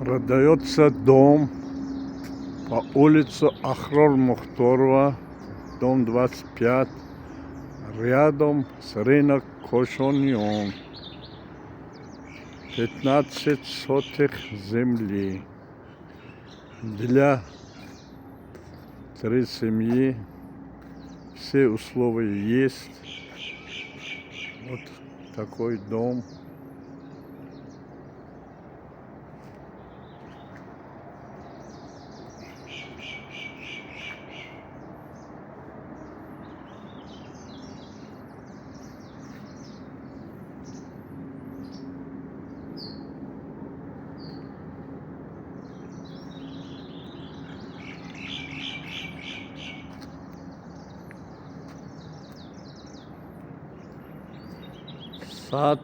Продается дом по улице Ахрор Мухторова, дом 25, рядом с рынок Кошоньон. 15 сотых земли для 3 семьи. Все условия есть. Вот такой дом. Сад.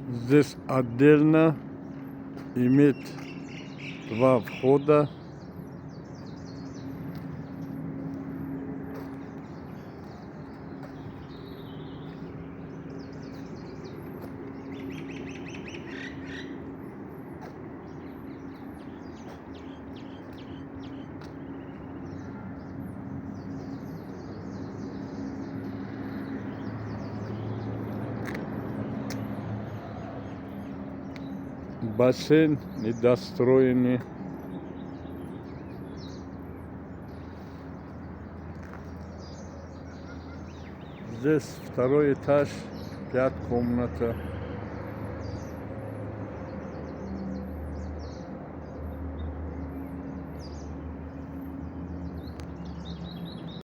Здесь отдельно имеет 2 входа. Бассейн недостроенный. Здесь 2-й этаж, 5 комнат.